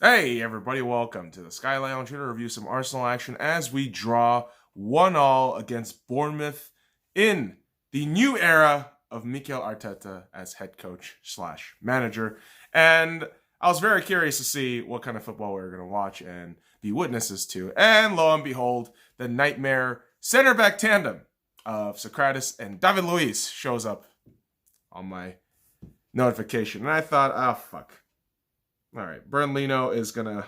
Hey everybody, welcome to the SC.Y here to review some Arsenal action as we draw 1-1 against Bournemouth in the new era of Mikel Arteta as head coach slash manager. And I was very curious to see what kind of football we were going to watch and be witnesses to. And lo and behold, the nightmare center back tandem of Socrates and David Luiz shows up on my notification. And I thought, oh fuck. All right, Bernlino is going to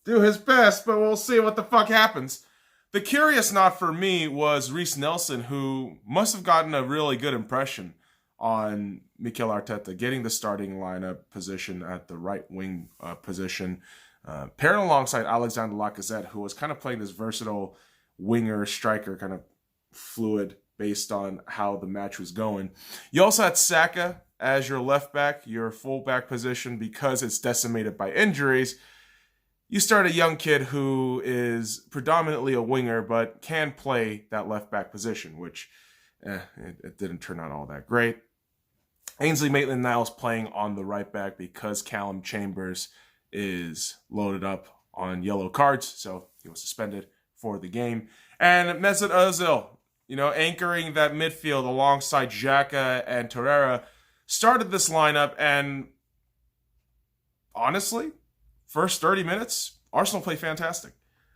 do his best, but we'll see what the fuck happens. The curious knot for me was Reiss Nelson, who must have gotten a really good impression on Mikel Arteta, getting the starting lineup position at the right wing position, paired alongside Alexander Lacazette, who was kind of playing this versatile winger, striker, kind of fluid based on how the match was going. You also had Saka as your left back, your full back position, because it's decimated by injuries. You start a young kid who is predominantly a winger, but can play that left back position, which it didn't turn out all that great. Ainsley Maitland-Niles playing on the right back because Callum Chambers is loaded up on yellow cards, so he was suspended for the game. And Mesut Ozil, anchoring that midfield alongside Xhaka and Torreira, started this lineup, and honestly, first 30 minutes, Arsenal played fantastic.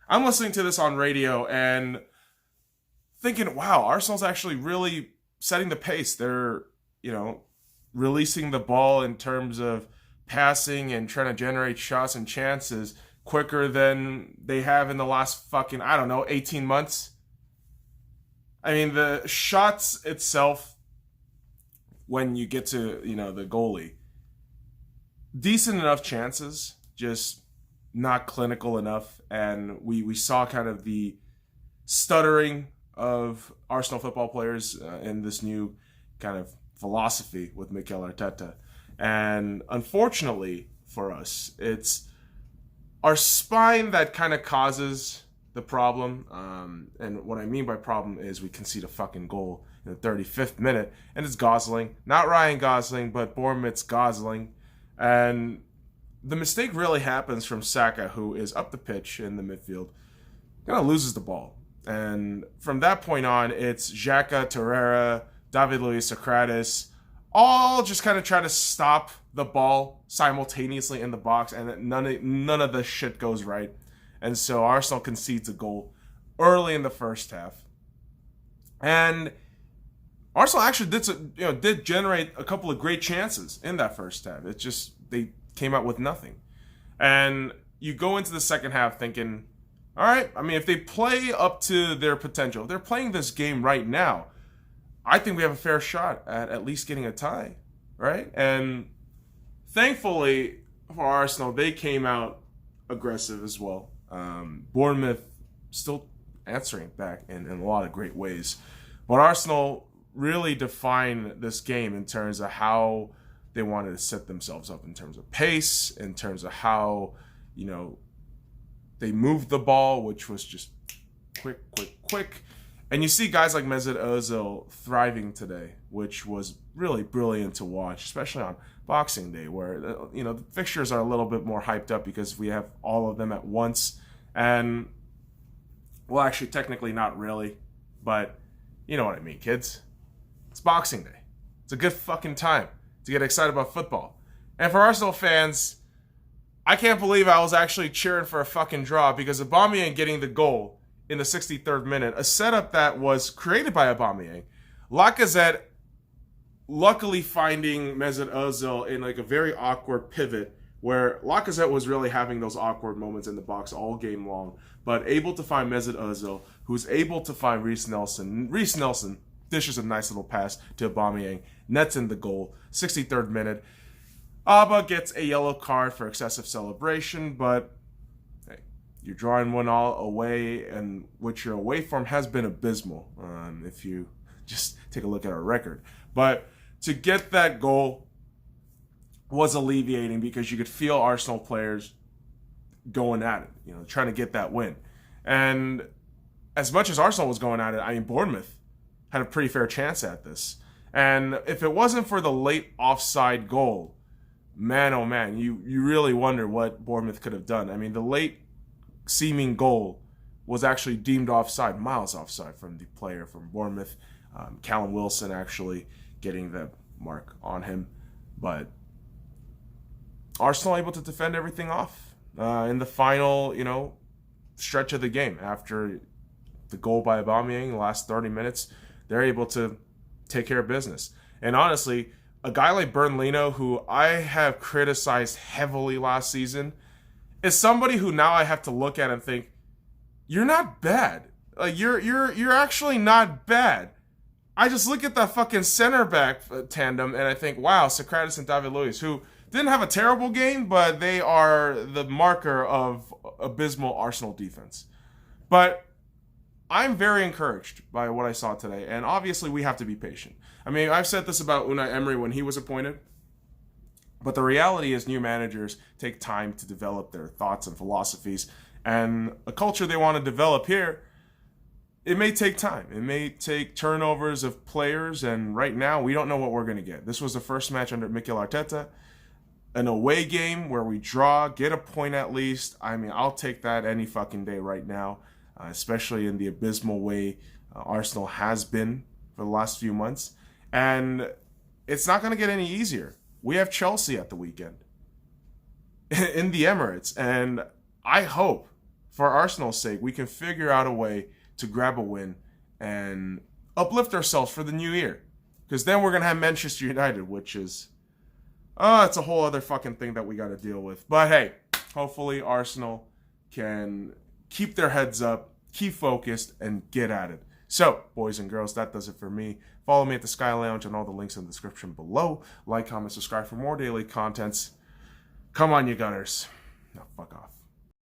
I'm listening to this on radio and thinking, wow, Arsenal's actually really setting the pace. They're, releasing the ball in terms of passing and trying to generate shots and chances quicker than they have in the last 18 months. I mean, the shots itself, when you get to, the goalie, decent enough chances, just not clinical enough. And we saw kind of the stuttering of Arsenal football players in this new kind of philosophy with Mikel Arteta. And unfortunately for us, it's our spine that kind of causes the problem. And what I mean by problem is we concede a fucking goal in the 35th minute, and it's Gosling, not Ryan Gosling, but Bournemouth's Gosling. And the mistake really happens from Saka, who is up the pitch in the midfield, kind of loses the ball. And from that point on, it's Xhaka, Torreira, David Luiz, Socrates, all just kind of try to stop the ball simultaneously in the box, and none of the shit goes right. And so Arsenal concedes a goal early in the first half. And Arsenal actually did generate a couple of great chances in that first half. It's just they came out with nothing. And you go into the second half thinking, all right, I mean, if they play up to their potential, if they're playing this game right now, I think we have a fair shot at least getting a tie, right? And thankfully for Arsenal, they came out aggressive as well. Bournemouth still answering back in a lot of great ways. But Arsenal really defined this game in terms of how they wanted to set themselves up in terms of pace, in terms of how, they moved the ball, which was just quick. And you see guys like Mesut Ozil thriving today, which was really brilliant to watch, especially on Boxing Day, where, the fixtures are a little bit more hyped up because we have all of them at once. And, well, actually, technically not really, but you know what I mean, kids. It's Boxing Day. It's a good fucking time to get excited about football. And for Arsenal fans, I can't believe I was actually cheering for a fucking draw, because Aubameyang getting the goal in the 63rd minute, a setup that was created by Aubameyang. Lacazette luckily finding Mesut Ozil in like a very awkward pivot, where Lacazette was really having those awkward moments in the box all game long, but able to find Mesut Ozil, who's able to find Reiss Nelson. Reiss Nelson dishes a nice little pass to Aubameyang, nets in the goal, 63rd minute. Abba gets a yellow card for excessive celebration, but hey, you're drawing 1-1 away, and what you're away from has been abysmal, if you just take a look at our record. But to get that goal was alleviating, because you could feel Arsenal players going at it, trying to get that win. And as much as Arsenal was going at it, I mean, Bournemouth had a pretty fair chance at this. And if it wasn't for the late offside goal, man, oh man, you really wonder what Bournemouth could have done. I mean, the late seeming goal was actually deemed offside, miles offside from the player from Bournemouth. Callum Wilson actually getting the mark on him. But Arsenal able to defend everything off in the final, stretch of the game. After the goal by Aubameyang in the last 30 minutes, they're able to take care of business. And honestly, a guy like Bernd Leno, who I have criticized heavily last season, is somebody who now I have to look at and think, you're not bad. Like you're actually not bad. I just look at that fucking center back tandem and I think, wow, Socrates and David Luiz, who didn't have a terrible game, but they are the marker of abysmal Arsenal defense. But I'm very encouraged by what I saw today, and obviously we have to be patient. I mean, I've said this about Unai Emery when he was appointed, but the reality is new managers take time to develop their thoughts and philosophies, and a culture they want to develop here, it may take time. It may take turnovers of players, and right now we don't know what we're going to get. This was the first match under Mikel Arteta, an away game where we draw, get a point at least. I mean, I'll take that any fucking day right now, especially in the abysmal way Arsenal has been for the last few months. And it's not going to get any easier. We have Chelsea at the weekend in the Emirates, and I hope, for Arsenal's sake, we can figure out a way to grab a win and uplift ourselves for the new year. Because then we're going to have Manchester United, which is, it's a whole other fucking thing that we got to deal with. But hey, hopefully Arsenal can keep their heads up, keep focused, and get at it. So, boys and girls, that does it for me. Follow me at the Sky Lounge and all the links in the description below. Like, comment, subscribe for more daily contents. Come on, you Gunners.